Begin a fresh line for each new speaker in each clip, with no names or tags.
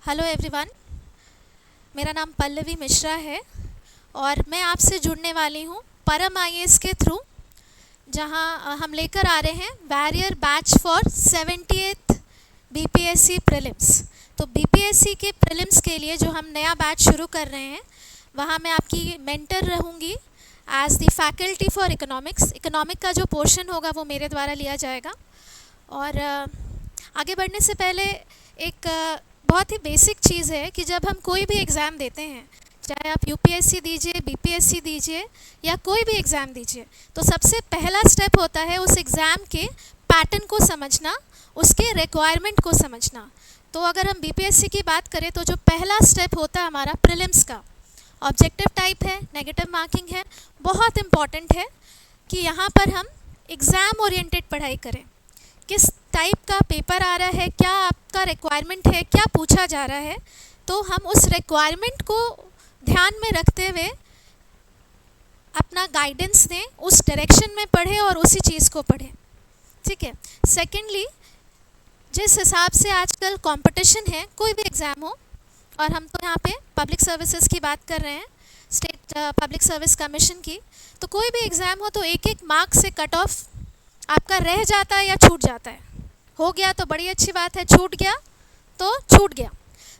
Hello everyone, मेरा नाम पल्लवी मिश्रा है और मैं आपसे जुड़ने वाली हूँ परम आईएएस के थ्रू, जहाँ हम लेकर आ रहे हैं barrier batch for 70th BPSC prelims. तो बीपीएससी के प्रीलिम्स के लिए जो हम नया बैच शुरू कर रहे हैं, वहाँ मैं आपकी मेंटर रहूँगी as the faculty for economics. Economic का जो पोर्शन होगा वो मेरे द्वारा लिया जाएगा। और आगे बढ़ने से पहले एक बहुत ही बेसिक चीज़ है कि जब हम कोई भी एग्ज़ाम देते हैं, चाहे आप यूपीएससी दीजिए, बीपीएससी दीजिए या कोई भी एग्ज़ाम दीजिए, तो सबसे पहला स्टेप होता है उस एग्ज़ाम के पैटर्न को समझना, उसके रिक्वायरमेंट को समझना। तो अगर हम बीपीएससी की बात करें तो जो पहला स्टेप होता है हमारा प्रीलिम्स का, ऑब्जेक्टिव टाइप है, नेगेटिव मार्किंग है। बहुत इम्पॉर्टेंट है कि यहाँ पर हम एग्ज़ाम ओरिएंटेड पढ़ाई करें। किस टाइप का पेपर आ रहा है, क्या आपका रिक्वायरमेंट है, क्या पूछा जा रहा है, तो हम उस रिक्वायरमेंट को ध्यान में रखते हुए अपना गाइडेंस दें, उस डायरेक्शन में पढ़ें और उसी चीज़ को पढ़ें। ठीक है। सेकेंडली, जिस हिसाब से आजकल कंपटीशन है, कोई भी एग्ज़ाम हो, और हम तो यहाँ पे पब्लिक सर्विसेज की बात कर रहे हैं, स्टेट पब्लिक सर्विस कमीशन की, तो कोई भी एग्ज़ाम हो तो एक एक मार्क्स से कट ऑफ आपका रह जाता है या छूट जाता है। हो गया तो बड़ी अच्छी बात है, छूट गया तो छूट गया।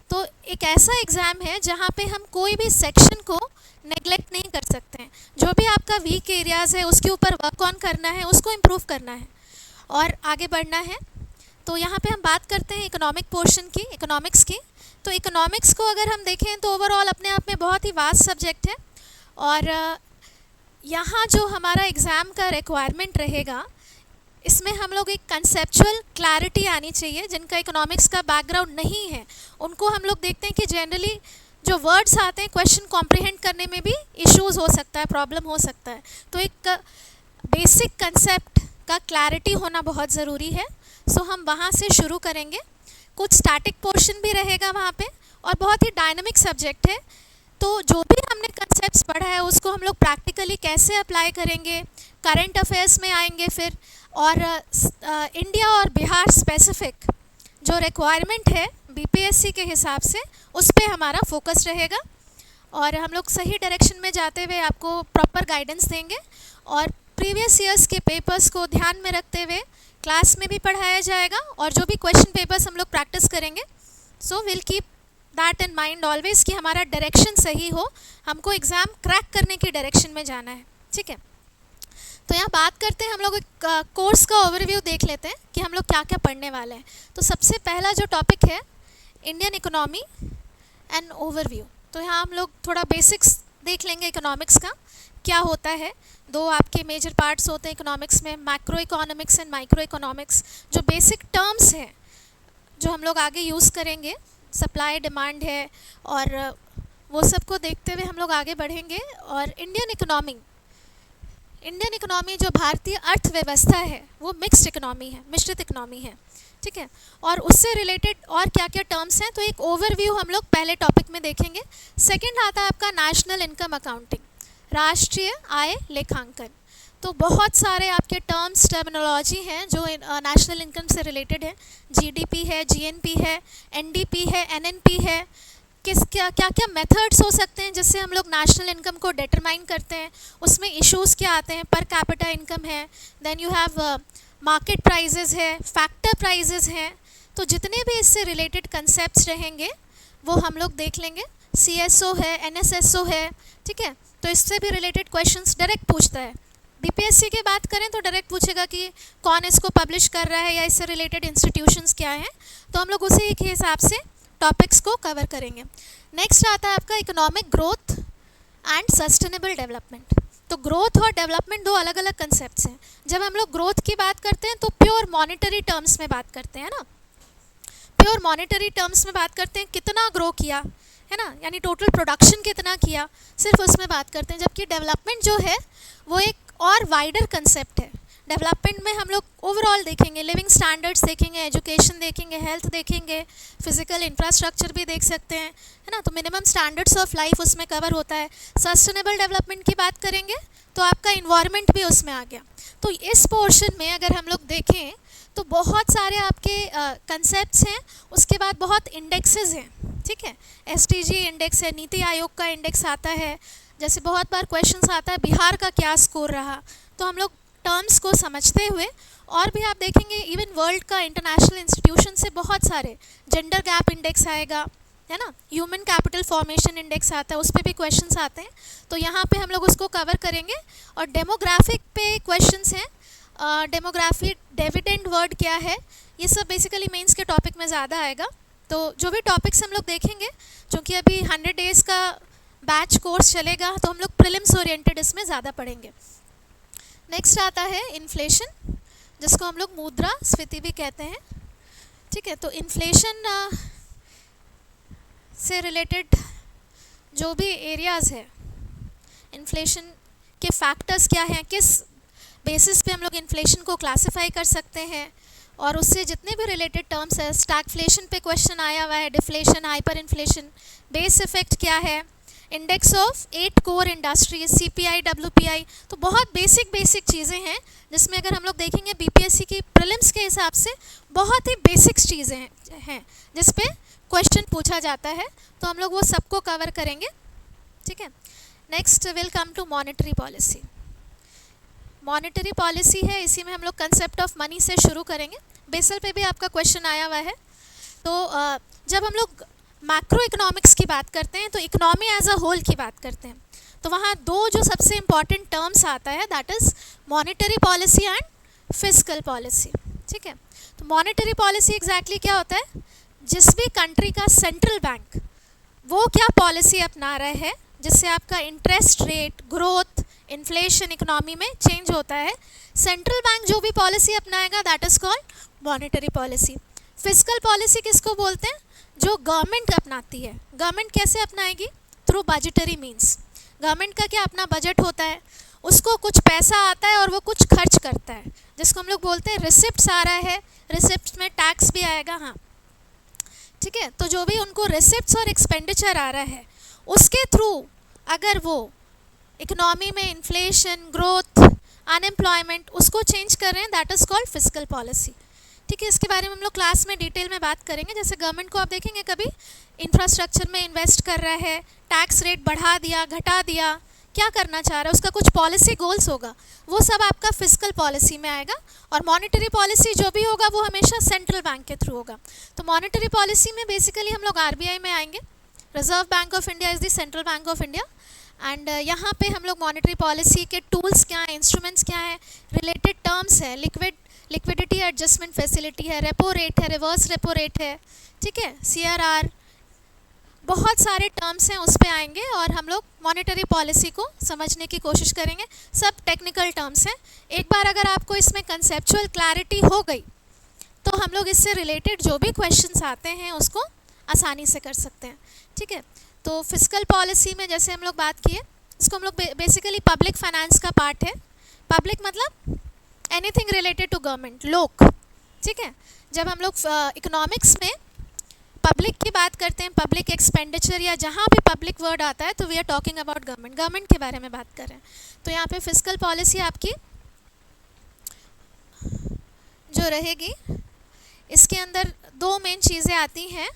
तो एक ऐसा एग्ज़ाम है जहाँ पे हम कोई भी सेक्शन को नेगलेक्ट नहीं कर सकते हैं। जो भी आपका वीक एरियाज़ है उसके ऊपर वर्क ऑन करना है, उसको इम्प्रूव करना है और आगे बढ़ना है। तो यहाँ पे हम बात करते हैं इकोनॉमिक पोर्शन की, इकोनॉमिक्स की। तो इकोनॉमिक्स को अगर हम देखें तो ओवरऑल अपने आप में बहुत ही वास्ट सब्जेक्ट है। और यहाँ जो हमारा एग्ज़ाम का रिक्वायरमेंट रहेगा, इसमें हम लोग एक कंसेप्चुअल क्लैरिटी आनी चाहिए। जिनका इकोनॉमिक्स का बैकग्राउंड नहीं है उनको हम लोग देखते हैं कि जनरली जो वर्ड्स आते हैं क्वेश्चन कॉम्प्रिहेंड करने में भी इश्यूज़ हो सकता है, प्रॉब्लम हो सकता है। तो एक बेसिक कंसेप्ट का क्लैरिटी होना बहुत ज़रूरी है। सो हम वहाँ से शुरू करेंगे। कुछ स्टैटिक पोर्शन भी रहेगा वहाँ पे और बहुत ही डायनामिक सब्जेक्ट है। तो जो भी हमने कंसेप्ट्स पढ़ा है उसको हम लोग प्रैक्टिकली कैसे अप्लाई करेंगे, करंट अफेयर्स में आएंगे फिर, और इंडिया और बिहार स्पेसिफिक जो रिक्वायरमेंट है बीपीएससी के हिसाब से, उस पे हमारा फोकस रहेगा। और हम लोग सही डायरेक्शन में जाते हुए आपको प्रॉपर गाइडेंस देंगे और प्रीवियस ईयर्स के पेपर्स को ध्यान में रखते हुए क्लास में भी पढ़ाया जाएगा और जो भी क्वेश्चन पेपर्स हम लोग प्रैक्टिस करेंगे, so will keep that in mind always कि हमारा डायरेक्शन सही हो, हमको एग्ज़ाम क्रैक करने की डायरेक्शन में जाना है। ठीक है। तो यहाँ बात करते हैं, हम लोग एक कोर्स का ओवरव्यू देख लेते हैं कि हम लोग क्या क्या पढ़ने वाले हैं। तो सबसे पहला जो टॉपिक है इंडियन इकोनॉमी एंड ओवरव्यू। तो यहाँ हम लोग थोड़ा बेसिक्स देख लेंगे इकोनॉमिक्स का, क्या होता है। दो आपके मेजर पार्ट्स होते हैं इकोनॉमिक्स में, macro economics and micro economics. जो बेसिक टर्म्स हैं जो हम लोग आगे यूज़ करेंगे, सप्लाई डिमांड है, और वो सब को देखते हुए हम लोग आगे बढ़ेंगे। और इंडियन इकोनॉमी जो भारतीय अर्थव्यवस्था है वो मिक्स्ड इकोनॉमी है, मिश्रित इकोनॉमी है। ठीक है। और उससे रिलेटेड और क्या क्या टर्म्स हैं, तो एक ओवरव्यू हम लोग पहले टॉपिक में देखेंगे। सेकंड आता है आपका नेशनल इनकम अकाउंटिंग, राष्ट्रीय आय लेखांकन। तो बहुत सारे आपके टर्म्स, टर्मिनोलॉजी हैं जो नेशनल इनकम से रिलेटेड है। जीडीपी है, जीएनपी है, एनडीपी है, एनएनपी है। क्या क्या मेथड्स हो सकते हैं जिससे हम लोग नेशनल इनकम को डिटरमाइन करते हैं, उसमें इश्यूज़ क्या आते हैं। पर कैपिटा इनकम है, then you have market prices है, फैक्टर प्राइजेस हैं। तो जितने भी इससे रिलेटेड कंसेप्ट्स रहेंगे वो हम लोग देख लेंगे। सीएसओ है, एनएसएसओ है। ठीक है। तो इससे भी रिलेटेड क्वेश्चंस डायरेक्ट पूछता है। बीपीएससी की बात करें तो डायरेक्ट पूछेगा कि कौन इसको पब्लिश कर रहा है या इससे रिलेटेड इंस्टीट्यूशंस क्या हैं। तो हम लोग उसी के हिसाब से टॉपिक्स को कवर करेंगे। नेक्स्ट आता है आपका economic growth and sustainable development. तो ग्रोथ और डेवलपमेंट दो अलग अलग कंसेप्ट्स हैं। जब हम लोग ग्रोथ की बात करते हैं तो प्योर मॉनेटरी टर्म्स में बात करते हैं ना, प्योर मॉनेटरी टर्म्स में बात करते हैं, कितना ग्रो किया है ना, यानी टोटल प्रोडक्शन कितना किया, सिर्फ उसमें बात करते हैं। जबकि डेवलपमेंट जो है वो एक और वाइडर कंसेप्ट है। डेवलपमेंट में हम लोग ओवरऑल देखेंगे, लिविंग स्टैंडर्ड्स देखेंगे, एजुकेशन देखेंगे, हेल्थ देखेंगे, फिजिकल इंफ्रास्ट्रक्चर भी देख सकते हैं, है ना। तो मिनिमम स्टैंडर्ड्स ऑफ लाइफ उसमें कवर होता है। सस्टेनेबल डेवलपमेंट की बात करेंगे तो आपका इन्वायरमेंट भी उसमें आ गया। तो इस पोर्शन में अगर हम लोग देखें तो बहुत सारे आपके कंसेप्ट्स हैं। उसके बाद बहुत इंडेक्सेस हैं, ठीक है, SDG इंडेक्स है, नीति आयोग का इंडेक्स आता है, जैसे बहुत बार क्वेश्चंस आता है बिहार का क्या स्कोर रहा, तो हम लोग टर्म्स को समझते हुए, और भी आप देखेंगे इवन वर्ल्ड का इंटरनेशनल इंस्टीट्यूशन से बहुत सारे, जेंडर गैप इंडेक्स आएगा, है ना, ह्यूमन कैपिटल फॉर्मेशन इंडेक्स आता है, उस पर भी क्वेश्चंस आते हैं, तो यहाँ पे हम लोग उसको कवर करेंगे। और डेमोग्राफिक पे क्वेश्चंस हैं, डेमोग्राफिक डिविडेंड वर्ड क्या है, ये सब बेसिकली मेंस के टॉपिक में ज़्यादा आएगा। तो जो भी टॉपिक्स हम लोग देखेंगे, क्योंकि अभी 100 डेज़ का बैच कोर्स चलेगा, तो हम लोग प्रीलिम्स ओरिएंटेड इसमें ज़्यादा पढ़ेंगे। नेक्स्ट आता है इन्फ्लेशन, जिसको हम लोग मुद्रास्फीति भी कहते हैं। ठीक है, तो इन्फ्लेशन से रिलेटेड जो भी एरियाज़ है, इन्फ्लेशन के फैक्टर्स क्या हैं, किस बेसिस पे हम लोग इन्फ्लेशन को क्लासिफाई कर सकते हैं, और उससे जितने भी रिलेटेड टर्म्स है, स्टैगफ्लेशन पे क्वेश्चन आया हुआ है, deflation, hyper inflation, base effect क्या है, index of 8 core industries, CPI, WPI, तो बहुत बेसिक चीज़ें हैं, जिसमें अगर हम लोग देखेंगे BPSC की प्रीलिम्स के हिसाब से बहुत ही बेसिक चीज़ें हैं जिस पे क्वेश्चन पूछा जाता है, तो हम लोग वो सबको कवर करेंगे। ठीक है, next will come to monetary policy. Monetary policy है, इसी में हम लोग कंसेप्ट ऑफ मनी से शुरू करेंगे। बेसल पे भी आपका क्वेश्चन आया हुआ है। तो जब हम लोग मैक्रो इकोनॉमिक्स की बात करते हैं, तो इकोनॉमी एज अ होल की बात करते हैं, तो वहाँ दो जो सबसे इम्पॉर्टेंट टर्म्स आता है, that is monetary policy and fiscal policy. ठीक है, तो मॉनेटरी पॉलिसी एग्जैक्टली क्या होता है, जिस भी कंट्री का सेंट्रल बैंक वो क्या पॉलिसी अपना रहा है, जिससे आपका interest rate, growth, inflation economy में चेंज होता है, सेंट्रल बैंक जो भी पॉलिसी अपनाएगा, that is called monetary policy. Fiscal policy किसको बोलते हैं, जो गवर्नमेंट अपनाती है। गवर्नमेंट कैसे अपनाएगी, थ्रू बजटरी मीन्स। गवर्नमेंट का क्या अपना बजट होता है, उसको कुछ पैसा आता है और वो कुछ खर्च करता है, जिसको हम लोग बोलते हैं रिसिप्ट्स आ रहा है, रिसिप्ट्स में टैक्स भी आएगा। हाँ, ठीक है, तो जो भी उनको रिसिप्ट्स और एक्सपेंडिचर आ रहा है, उसके थ्रू अगर वो इकोनॉमी में इन्फ्लेशन, ग्रोथ, अनएम्प्लॉयमेंट उसको चेंज कर रहे हैं, that is called fiscal policy. ठीक है, इसके बारे में हम लोग क्लास में डिटेल में बात करेंगे। जैसे गवर्नमेंट को आप देखेंगे कभी इंफ्रास्ट्रक्चर में इन्वेस्ट कर रहा है, टैक्स रेट बढ़ा दिया, घटा दिया, क्या करना चाह रहा है, उसका कुछ पॉलिसी गोल्स होगा, वो सब आपका फिस्कल पॉलिसी में आएगा। और मॉनेटरी पॉलिसी जो भी होगा वो हमेशा सेंट्रल बैंक के थ्रू होगा। तो मॉनेटरी पॉलिसी में बेसिकली हम लोग RBI में आएंगे, reserve bank of India is the central bank of India. And यहाँ पे हम लोग मॉनेटरी पॉलिसी के टूल्स क्या हैं, इंस्ट्रूमेंट्स क्या हैं, रिलेटेड टर्म्स है, लिक्विडिटी एडजस्टमेंट फैसिलिटी है, रेपो रेट है, रिवर्स रेपो रेट है, ठीक है, CRR, बहुत सारे टर्म्स हैं, उस पे आएंगे और हम लोग मॉनेटरी पॉलिसी को समझने की कोशिश करेंगे। सब टेक्निकल टर्म्स हैं। एक बार अगर आपको इसमें कंसेप्चुअल क्लैरिटी हो गई, तो हम लोग इससे रिलेटेड जो भी क्वेश्चंस आते हैं उसको आसानी से कर सकते हैं। ठीक है, तो फिस्कल पॉलिसी में जैसे हम लोग बात किए, इसको हम लोग बेसिकली पब्लिक फाइनेंस का पार्ट है। पब्लिक मतलब एनीथिंग रिलेटेड टू गवर्नमेंट, लोग। ठीक है, जब हम लोग इकोनॉमिक्स में पब्लिक की बात करते हैं, पब्लिक एक्सपेंडिचर या जहाँ भी पब्लिक वर्ड आता है, तो we are talking about government के बारे में बात कर रहे हैं। तो यहाँ पे फिस्कल पॉलिसी आपकी जो रहेगी, इसके अंदर दो मेन चीज़ें आती हैं।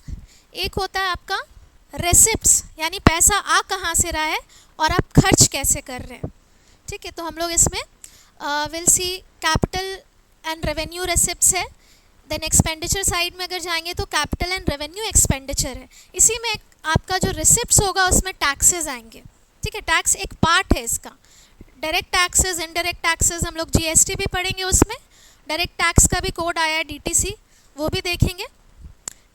एक होता है आपका रेसिप्ट्स, यानी पैसा आ कहाँ से रहा है और आप खर्च कैसे कर रहे हैं। ठीक है, तो हम लोग इसमें will see capital and revenue receipts है। देन एक्सपेंडिचर साइड में अगर जाएंगे तो कैपिटल एंड रेवेन्यू एक्सपेंडिचर है। इसी में आपका जो रिसिप्ट्स होगा उसमें टैक्सेस आएंगे। ठीक है, टैक्स एक पार्ट है इसका। डायरेक्ट टैक्सेस, इनडायरेक्ट टैक्सेस, हम लोग GST भी पढ़ेंगे, उसमें डायरेक्ट टैक्स का भी कोड आया है DTC, वो भी देखेंगे।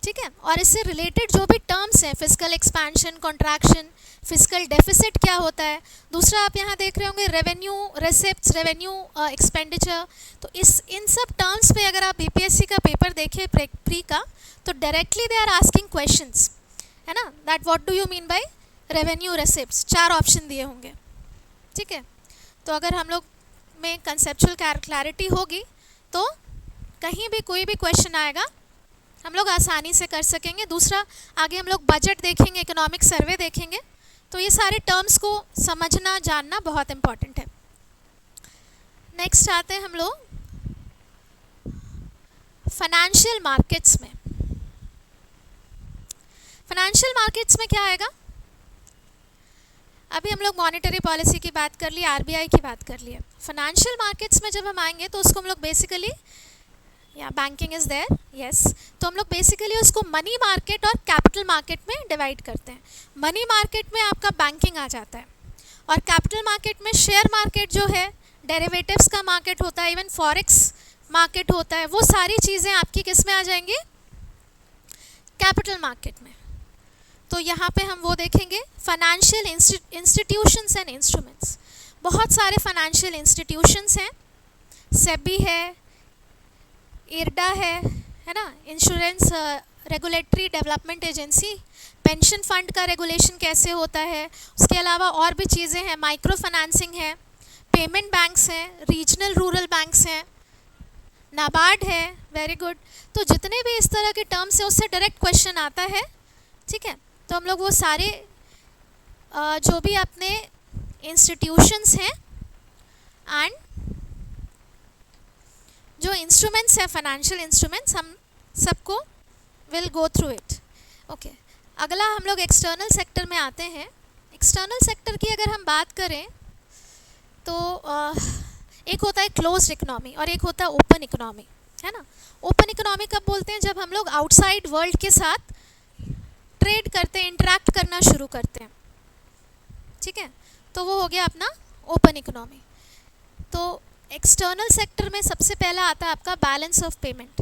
ठीक है, और इससे रिलेटेड जो भी टर्म्स हैं, fiscal expansion, contraction, fiscal deficit क्या होता है। दूसरा आप यहाँ देख रहे होंगे रेवेन्यू रेसिप्ट्स, रेवेन्यू एक्सपेंडिचर। तो इन सब टर्म्स पे अगर आप BPSC का पेपर देखें प्री का, तो directly they are asking questions, है ना, that what do you mean by revenue receipts. 4 option दिए होंगे। ठीक है, तो अगर हम लोग में कंसेप्चुअल क्लैरिटी होगी, तो कहीं भी कोई भी क्वेश्चन आएगा हम लोग आसानी से कर सकेंगे। दूसरा, आगे हम लोग बजट देखेंगे, इकोनॉमिक सर्वे देखेंगे, तो ये सारे टर्म्स को समझना, जानना बहुत इम्पॉर्टेंट है। नेक्स्ट आते हैं हम लोग फाइनेंशियल मार्केट्स में। फाइनेंशियल मार्केट्स में क्या आएगा? अभी हम लोग मॉनेटरी पॉलिसी की बात कर ली, आरबीआई की बात कर ली है। फाइनेंशियल मार्केट्स में जब हम आएंगे तो उसको हम लोग बेसिकली, या बैंकिंग इज़ देयर, यस, तो हम लोग बेसिकली उसको मनी मार्केट और कैपिटल मार्केट में डिवाइड करते हैं। मनी मार्केट में आपका बैंकिंग आ जाता है, और कैपिटल मार्केट में शेयर मार्केट जो है, डेरिवेटिव्स का मार्केट होता है, इवन फॉरेक्स मार्केट होता है, वो सारी चीज़ें आपकी किस में आ जाएंगी? कैपिटल मार्केट में। तो यहाँ पे हम वो देखेंगे फाइनेंशियल इंस्टीट्यूशंस एंड इंस्ट्रूमेंट्स। बहुत सारे फाइनेंशियल इंस्टीट्यूशंस हैं, सेबी है, इरडा है ना, insurance regulatory development agency, pension fund का रेगुलेशन कैसे होता है, उसके अलावा और भी चीज़ें हैं, माइक्रो फाइनेंसिंग है, पेमेंट बैंक्स हैं, रीजनल रूरल बैंक्स हैं, नाबार्ड है, वेरी गुड। तो जितने भी इस तरह के टर्म्स हैं उससे डायरेक्ट क्वेश्चन आता है, ठीक है। तो हम लोग वो सारे जो भी अपने इंस्टीट्यूशंस हैं एंड जो इंस्ट्रूमेंट्स हैं, फाइनेंशियल इंस्ट्रूमेंट्स, हम सबको will go through it. Okay, अगला हम लोग एक्सटर्नल सेक्टर में आते हैं। एक्सटर्नल सेक्टर की अगर हम बात करें तो एक होता है क्लोज्ड इकोनॉमी और एक होता है ओपन इकोनॉमी, है ना। ओपन इकोनॉमी कब बोलते हैं? जब हम लोग आउटसाइड वर्ल्ड के साथ ट्रेड करते हैं, इंटरैक्ट करना शुरू करते हैं, ठीक है। तो वो हो गया अपना ओपन इकोनॉमी। तो एक्सटर्नल सेक्टर में सबसे पहला आता है आपका बैलेंस ऑफ पेमेंट।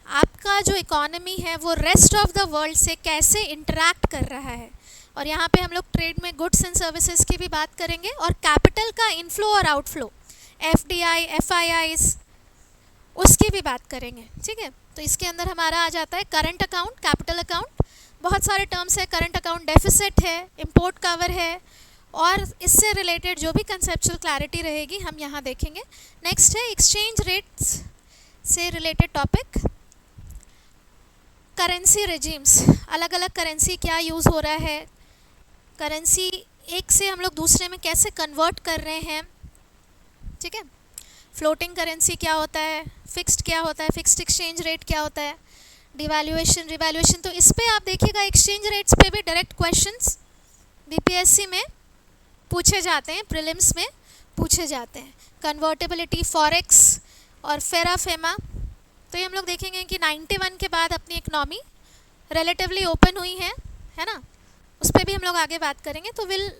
आपका जो इकोनॉमी है वो रेस्ट ऑफ द वर्ल्ड से कैसे इंटरैक्ट कर रहा है, और यहाँ पे हम लोग ट्रेड में गुड्स एंड सर्विसेज की भी बात करेंगे, और कैपिटल का इनफ्लो और आउटफ्लो, एफडीआई, एफआईआईज, उसकी भी बात करेंगे, ठीक है। तो इसके अंदर हमारा आ जाता है करंट अकाउंट, कैपिटल अकाउंट, बहुत सारे टर्म्स है, करंट अकाउंट डेफिसिट है, इंपोर्ट कवर है, और इससे रिलेटेड जो भी कंसेप्चुअल क्लैरिटी रहेगी हम यहाँ देखेंगे। नेक्स्ट है एक्सचेंज रेट्स से रिलेटेड टॉपिक, करेंसी रेजिम्स, अलग अलग करेंसी क्या यूज़ हो रहा है, करेंसी एक से हम लोग दूसरे में कैसे कन्वर्ट कर रहे हैं, ठीक है। फ्लोटिंग करेंसी क्या होता है, फिक्स्ड क्या होता है, फिक्स्ड एक्सचेंज रेट क्या होता है, डिवैल्यूएशन, रिवैल्यूएशन। तो इस पे आप देखिएगा एक्सचेंज रेट्स पे भी डायरेक्ट क्वेश्चंस बीपीएससी में पूछे जाते हैं, प्रीलिम्स में पूछे जाते हैं। कन्वर्टेबिलिटी, फॉरेक्स और फेराफेमा। तो ये हम लोग देखेंगे कि 91 के बाद अपनी इकनॉमी रिलेटिवली ओपन हुई है ना, उस पर भी हम लोग आगे बात करेंगे। तो will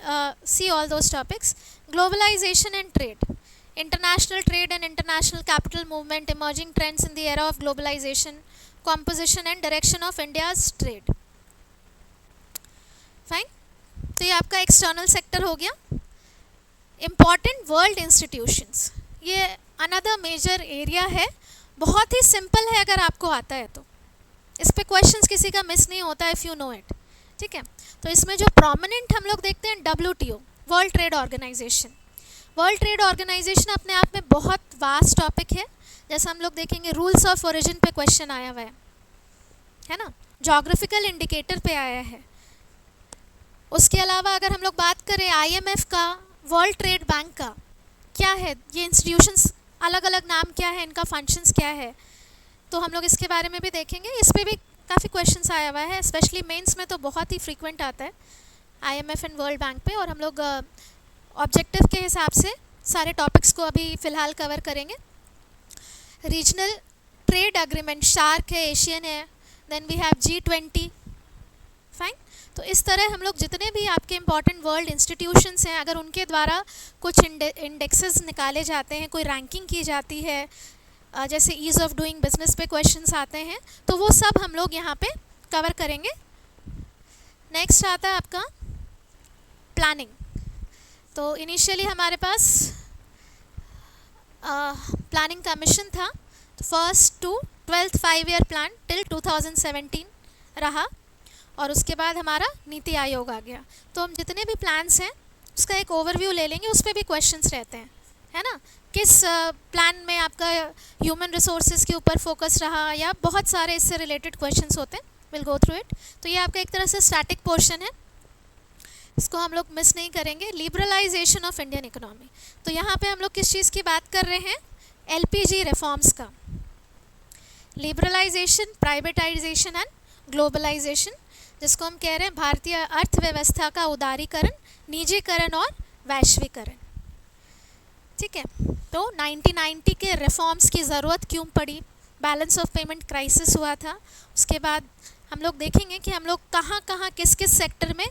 see all those topics. Globalisation and trade, international trade and international capital movement, emerging trends in the era of globalisation, composition and direction of India's trade. Fine, तो ये आपका एक्सटर्नल सेक्टर हो गया। इम्पॉर्टेंट वर्ल्ड इंस्टीट्यूशंस, ये another major area है, बहुत ही simple है अगर आपको आता है तो, इस पे क्वेश्चंस किसी का मिस नहीं होता इफ़ यू नो इट, ठीक है। तो इसमें जो प्रोमिनेंट हम लोग देखते हैं WTO, world trade organisation. World trade organisation अपने आप में बहुत वास्ट टॉपिक है, जैसे हम लोग देखेंगे रूल्स ऑफ ओरिजिन पे क्वेश्चन आया हुआ है ना, जोग्राफिकल इंडिकेटर पे आया है। उसके अलावा अगर हम लोग बात करें IMF का, वर्ल्ड ट्रेड बैंक का, क्या है ये इंस्टीट्यूशंस, अलग अलग नाम क्या है, इनका फंक्शंस क्या है, तो हम लोग इसके बारे में भी देखेंगे। इस पर भी काफ़ी क्वेश्चंस आया हुआ है, स्पेशली मेंस में तो बहुत ही फ्रीक्वेंट आता है IMF एंड वर्ल्ड बैंक पे, और हम लोग ऑब्जेक्टिव के हिसाब से सारे टॉपिक्स को अभी फ़िलहाल कवर करेंगे। रीजनल ट्रेड अग्रीमेंट, शार्क है, एशियन है, then we have G20। Fine, तो इस तरह हम लोग जितने भी आपके इंपॉर्टेंट वर्ल्ड इंस्टीट्यूशंस हैं, अगर उनके द्वारा कुछ इंडेक्सेस निकाले जाते हैं, कोई रैंकिंग की जाती है, जैसे ईज़ ऑफ डूइंग बिजनेस पे क्वेश्चंस आते हैं, तो वो सब हम लोग यहाँ पे कवर करेंगे। नेक्स्ट आता है आपका प्लानिंग। तो इनिशियली हमारे पास प्लानिंग का मिशन था, तो first to 12th 5-year plan till 2017 रहा, और उसके बाद हमारा नीति आयोग आ गया। तो हम जितने भी प्लान्स हैं उसका एक ओवरव्यू ले लेंगे, उस पर भी क्वेश्चंस रहते हैं, है ना, किस प्लान में आपका ह्यूमन रिसोर्सेज के ऊपर फोकस रहा, या बहुत सारे इससे रिलेटेड क्वेश्चंस होते हैं, विल गो थ्रू इट। तो ये आपका एक तरह से स्टैटिक पोर्शन है, इसको हम लोग मिस नहीं करेंगे। लिबरलाइजेशन ऑफ इंडियन इकोनॉमी, तो यहाँ पे हम लोग किस चीज़ की बात कर रहे हैं, LPG रिफॉर्म्स का। लिबरलाइजेशन, प्राइवेटाइजेशन एंड ग्लोबलाइजेशन, जिसको हम कह रहे हैं भारतीय अर्थव्यवस्था का उदारीकरण, निजीकरण और वैश्वीकरण। ठीक है, तो 1990 के रिफॉर्म्स की ज़रूरत क्यों पड़ी, बैलेंस ऑफ पेमेंट क्राइसिस हुआ था, उसके बाद हम लोग देखेंगे कि हम लोग कहाँ कहाँ किस किस सेक्टर में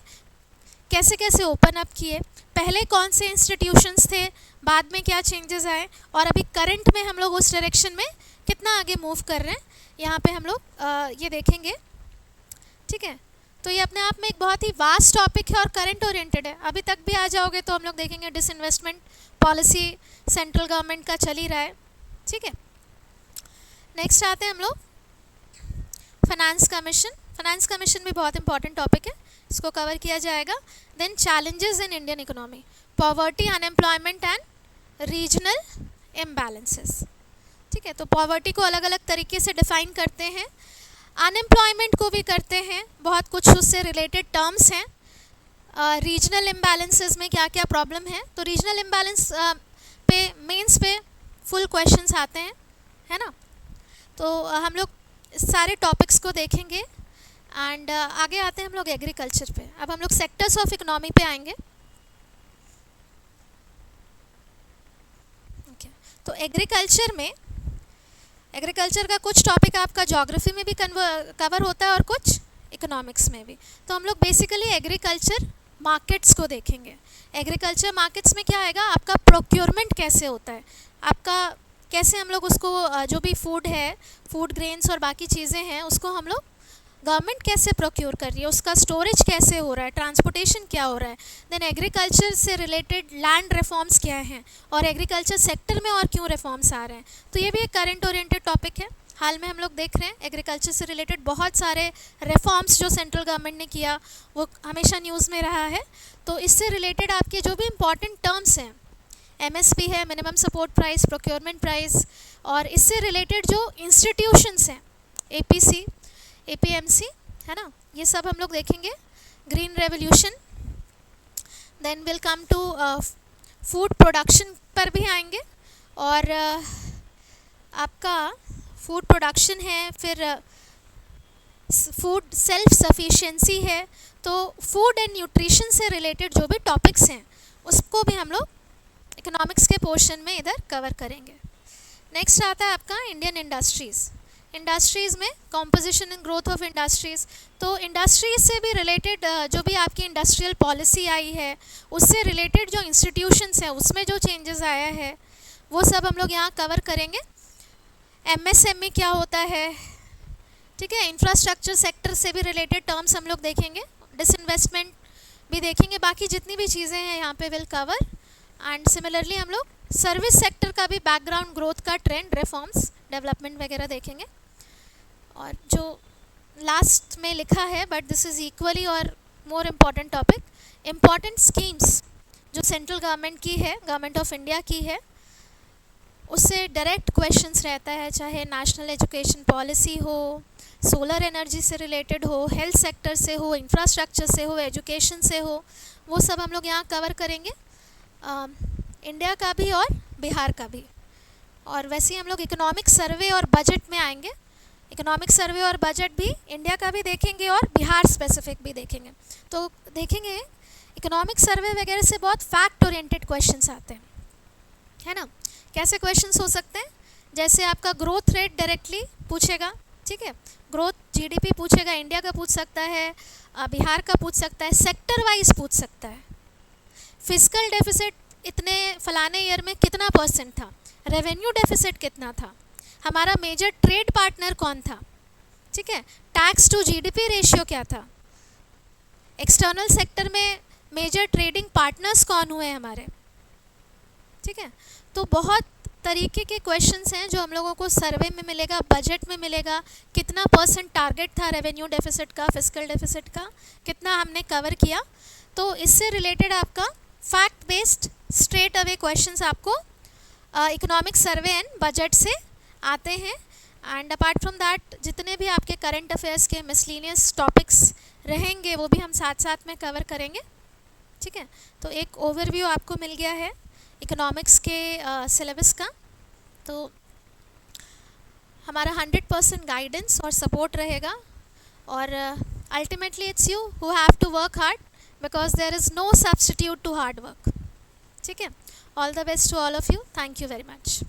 कैसे कैसे ओपन अप किए, पहले कौन से इंस्टीट्यूशंस थे, बाद में क्या चेंजेस आए, और अभी करंट में हम लोग उस डायरेक्शन में कितना आगे मूव कर रहे हैं, यहाँ पे हम लोग ये देखेंगे। ठीक है, तो ये अपने आप में एक बहुत ही वास्ट टॉपिक है और करंट ओरिएंटेड है। अभी तक भी आ जाओगे तो हम लोग देखेंगे डिसइन्वेस्टमेंट पॉलिसी सेंट्रल गवर्नमेंट का चल ही रहा है। ठीक है, नेक्स्ट आते हैं हम लोग फाइनेंस कमीशन। फाइनेंस कमीशन भी बहुत इंपॉर्टेंट टॉपिक है, इसको कवर किया जाएगा। Then challenges in Indian economy, poverty, unemployment and regional imbalances. ठीक है, तो पॉवर्टी को अलग अलग तरीके से डिफाइन करते हैं, अनएम्प्लॉयमेंट को भी करते हैं, बहुत कुछ उससे रिलेटेड टर्म्स हैं। रीजनल इम्बैलेंसेस में क्या क्या प्रॉब्लम है, तो रीजनल इम्बैलेंस पे मेंस पे फुल क्वेश्चंस आते हैं, है ना। तो हम लोग सारे टॉपिक्स को देखेंगे एंड आगे आते हैं हम लोग एग्रीकल्चर पे। अब हम लोग सेक्टर्स ऑफ इकोनॉमी पे आएंगे। ओके, तो एग्रीकल्चर में, एग्रीकल्चर का कुछ टॉपिक आपका ज्योग्राफी में भी कवर होता है और कुछ इकोनॉमिक्स में भी। तो हम लोग बेसिकली एग्रीकल्चर मार्केट्स को देखेंगे। एग्रीकल्चर मार्केट्स में क्या आएगा, आपका प्रोक्योरमेंट कैसे होता है, आपका कैसे हम लोग उसको जो भी फूड है, फूड ग्रेन्स और बाकी चीज़ें हैं, उसको हम लोग गवर्नमेंट कैसे प्रोक्योर कर रही है, उसका स्टोरेज कैसे हो रहा है, ट्रांसपोर्टेशन क्या हो रहा है। देन एग्रीकल्चर से रिलेटेड लैंड रिफॉर्म्स क्या हैं और एग्रीकल्चर सेक्टर में और क्यों रिफॉर्म्स आ रहे हैं। तो ये भी एक करंट ओरिएंटेड टॉपिक है। हाल में हम लोग देख रहे हैं एग्रीकल्चर से रिलेटेड बहुत सारे रिफॉर्म्स जो सेंट्रल गवर्नमेंट ने किया, वो हमेशा न्यूज़ में रहा है। तो इससे रिलेटेड आपके जो भी इम्पॉर्टेंट टर्म्स हैं, MSP है, minimum support price, procurement price, और इससे रिलेटेड जो इंस्टीट्यूशंस हैं, APC, APMC, है ना, ये सब हम लोग देखेंगे। Green revolution, then will come to food production पर भी आएंगे, और आपका फूड प्रोडक्शन है, फिर फूड सेल्फ सफिशिएंसी है। तो फूड एंड न्यूट्रिशन से रिलेटेड जो भी टॉपिक्स हैं उसको भी हम लोग इकोनॉमिक्स के पोर्शन में इधर कवर करेंगे। नेक्स्ट आता है आपका इंडियन इंडस्ट्रीज़। इंडस्ट्रीज़ में composition and growth of industries, तो इंडस्ट्रीज से भी रिलेटेड जो भी आपकी इंडस्ट्रियल पॉलिसी आई है, उससे रिलेटेड जो इंस्टीट्यूशंस हैं उसमें जो चेंजेस आया है, वो सब हम लोग यहाँ कवर करेंगे। MSME क्या होता है, ठीक है, इंफ्रास्ट्रक्चर सेक्टर से भी रिलेटेड टर्म्स हम लोग देखेंगे, डिसइन्वेस्टमेंट भी देखेंगे, बाकी जितनी भी चीज़ें हैं यहाँ पे विल कवर। एंड सिमिलरली हम लोग सर्विस सेक्टर का भी बैकग्राउंड, ग्रोथ का ट्रेंड, रिफॉर्म्स, डेवलपमेंट वगैरह देखेंगे। और जो लास्ट में लिखा है, बट दिस इज़ इक्वली और more important topic, important schemes जो सेंट्रल गवर्नमेंट की है, गवर्नमेंट ऑफ इंडिया की है, उससे डायरेक्ट क्वेश्चंस रहता है, चाहे नेशनल एजुकेशन पॉलिसी हो, सोलर एनर्जी से रिलेटेड हो, हेल्थ सेक्टर से हो, इंफ्रास्ट्रक्चर से हो, एजुकेशन से हो, वो सब हम लोग यहाँ कवर करेंगे, इंडिया का भी और बिहार का भी। और वैसे ही हम लोग इकोनॉमिक सर्वे और बजट में आएंगे। इकोनॉमिक सर्वे और बजट भी इंडिया का भी देखेंगे और बिहार स्पेसिफिक भी देखेंगे। तो देखेंगे इकोनॉमिक सर्वे वगैरह से बहुत फैक्ट ओरिएंटेड क्वेश्चंस आते हैं, है ना। कैसे क्वेश्चंस हो सकते हैं, जैसे आपका ग्रोथ रेट डायरेक्टली पूछेगा, ठीक है, ग्रोथ GDP पूछेगा, इंडिया का पूछ सकता है, बिहार का पूछ सकता है, सेक्टर वाइज पूछ सकता है, फिस्कल डेफिसिट इतने फलाने ईयर में कितना % था, रेवेन्यू डेफिसिट कितना था, हमारा मेजर ट्रेड पार्टनर कौन था, ठीक है, टैक्स टू GDP रेशियो क्या था, एक्सटर्नल सेक्टर में मेजर ट्रेडिंग पार्टनर्स कौन हुए हमारे, ठीक है। तो बहुत तरीके के क्वेश्चंस हैं जो हम लोगों को सर्वे में मिलेगा, बजट में मिलेगा, कितना % टारगेट था रेवेन्यू डेफिसिट का, फिस्कल डेफिसिट का, कितना हमने कवर किया। तो इससे रिलेटेड आपका fact based straight away questions आपको इकोनॉमिक सर्वे एंड बजट से आते हैं। एंड अपार्ट फ्रॉम दैट जितने भी आपके करंट अफेयर्स के मिसलिनियस टॉपिक्स रहेंगे वो भी हम साथ साथ में कवर करेंगे, ठीक है। तो एक ओवरव्यू आपको मिल गया है इकोनॉमिक्स के सिलेबस का। तो हमारा 100% गाइडेंस और सपोर्ट रहेगा, और ultimately it's you who have to work hard, because there is no substitute to hard work. ठीक है. All the best to all of you. Thank you very much.